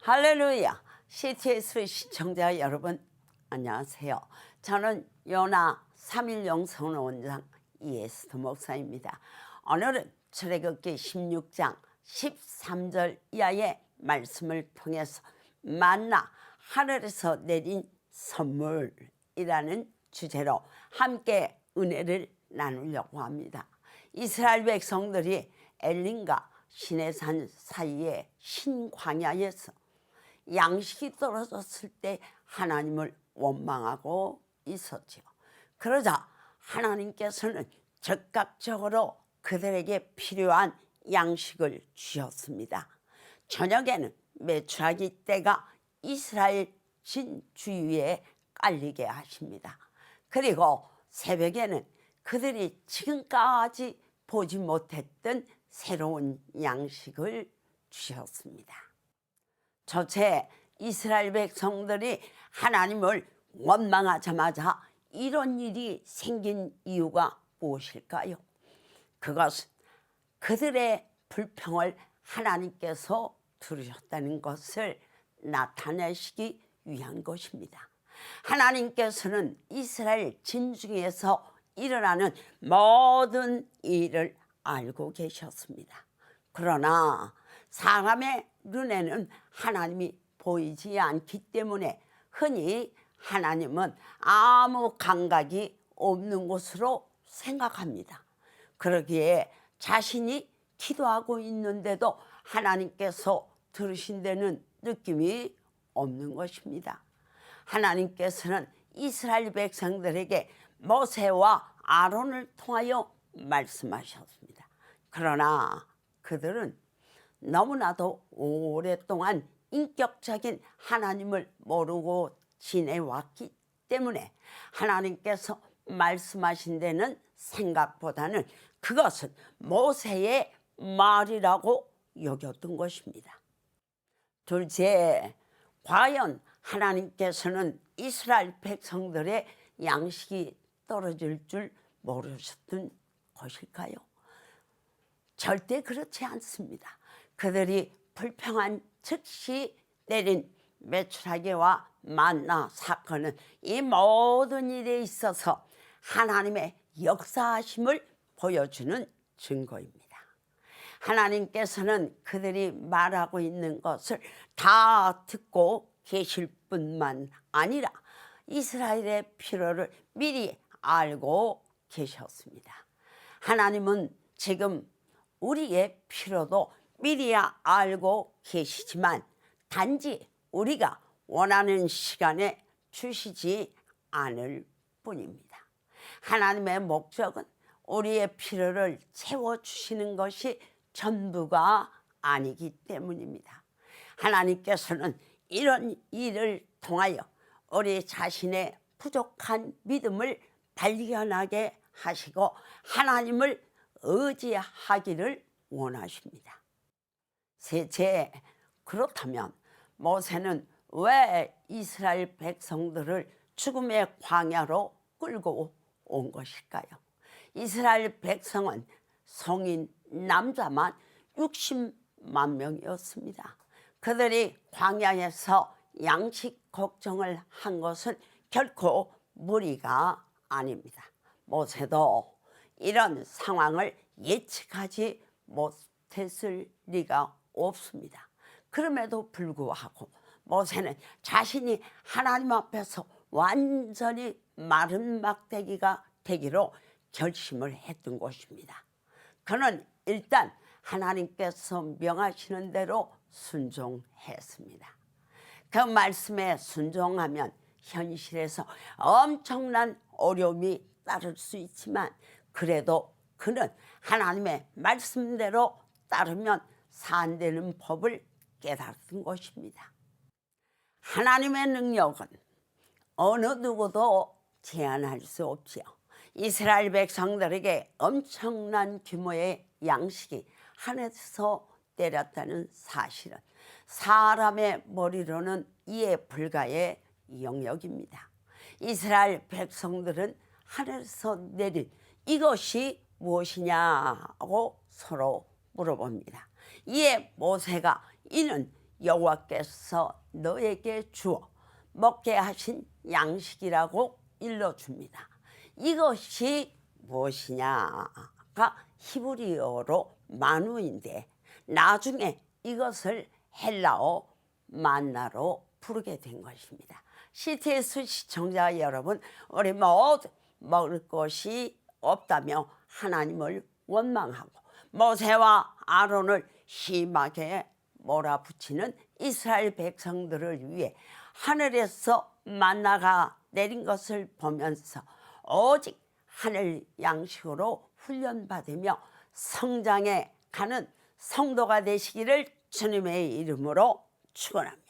할렐루야. CTS 시청자 여러분 안녕하세요. 저는 요나 3일 영성원 원장 이에스더 목사입니다. 오늘은 출애굽기 16장 13절 이하의 말씀을 통해서 만나 하늘에서 내린 선물이라는 주제로 함께 은혜를 나누려고 합니다. 이스라엘 백성들이 엘림과 시내산 사이의 신광야에서 양식이 떨어졌을 때 하나님을 원망하고 있었지요. 그러자 하나님께서는 즉각적으로 그들에게 필요한 양식을 주셨습니다. 저녁에는 메추라기 떼가 이스라엘 진 주위에 깔리게 하십니다. 그리고 새벽에는 그들이 지금까지 보지 못했던 새로운 양식을 주셨습니다. 저체 이스라엘 백성들이 하나님을 원망하자마자 이런 일이 생긴 이유가 무엇일까요? 그것은 그들의 불평을 하나님께서 들으셨다는 것을 나타내시기 위한 것입니다. 하나님께서는 이스라엘 진중에서 일어나는 모든 일을 알고 계셨습니다. 그러나 사람의 눈에는 하나님이 보이지 않기 때문에 흔히 하나님은 아무 감각이 없는 것으로 생각합니다. 그러기에 자신이 기도하고 있는데도 하나님께서 들으신다는 느낌이 없는 것입니다. 하나님께서는 이스라엘 백성들에게 모세와 아론을 통하여 말씀하셨습니다. 그러나 그들은 너무나도 오랫동안 인격적인 하나님을 모르고 지내왔기 때문에 하나님께서 말씀하신 데는 생각보다는 그것은 모세의 말이라고 여겼던 것입니다. 둘째, 과연 하나님께서는 이스라엘 백성들의 양식이 떨어질 줄 모르셨던 것일까요? 절대 그렇지 않습니다. 그들이 불평한 즉시 내린 메추라기와 만나 사건은 이 모든 일에 있어서 하나님의 역사하심을 보여주는 증거입니다. 하나님께서는 그들이 말하고 있는 것을 다 듣고 계실 뿐만 아니라 이스라엘의 필요를 미리 알고 계셨습니다. 하나님은 지금 우리의 필요도 미리 알고 계시지만 단지 우리가 원하는 시간에 주시지 않을 뿐입니다. 하나님의 목적은 우리의 필요를 채워주시는 것이 전부가 아니기 때문입니다. 하나님께서는 이런 일을 통하여 우리 자신의 부족한 믿음을 발견하게 하시고 하나님을 의지하기를 원하십니다. 셋째, 그렇다면 모세는 왜 이스라엘 백성들을 죽음의 광야로 끌고 온 것일까요? 이스라엘 백성은 성인 남자만 60만 명이었습니다. 그들이 광야에서 양식 걱정을 한 것은 결코 무리가 아닙니다. 모세도 이런 상황을 예측하지 못했을 리가 없습니다. 그럼에도 불구하고 모세는 자신이 하나님 앞에서 완전히 마른 막대기가 되기로 결심을 했던 것입니다. 그는 일단 하나님께서 명하시는 대로 순종했습니다. 그 말씀에 순종하면 현실에서 엄청난 어려움이 따를 수 있지만 그래도 그는 하나님의 말씀대로 따르면 산되는 법을 깨달은 것입니다. 하나님의 능력은 어느 누구도 제한할 수 없지요. 이스라엘 백성들에게 엄청난 규모의 양식이 하늘에서 내렸다는 사실은 사람의 머리로는 이해 불가의 영역입니다. 이스라엘 백성들은 하늘에서 내린 이것이 무엇이냐고 서로 물어봅니다. 이에 모세가 이는 여호와께서 너에게 주어 먹게 하신 양식이라고 일러줍니다. 이것이 무엇이냐가 히브리어로 마누인데 나중에 이것을 헬라어 만나로 부르게 된 것입니다. CTS 시청자 여러분, 우리 모두 먹을 것이 없다며 하나님을 원망하고 모세와 아론을 심하게 몰아붙이는 이스라엘 백성들을 위해 하늘에서 만나가 내린 것을 보면서 오직 하늘 양식으로 훈련받으며 성장해 가는 성도가 되시기를 주님의 이름으로 축원합니다.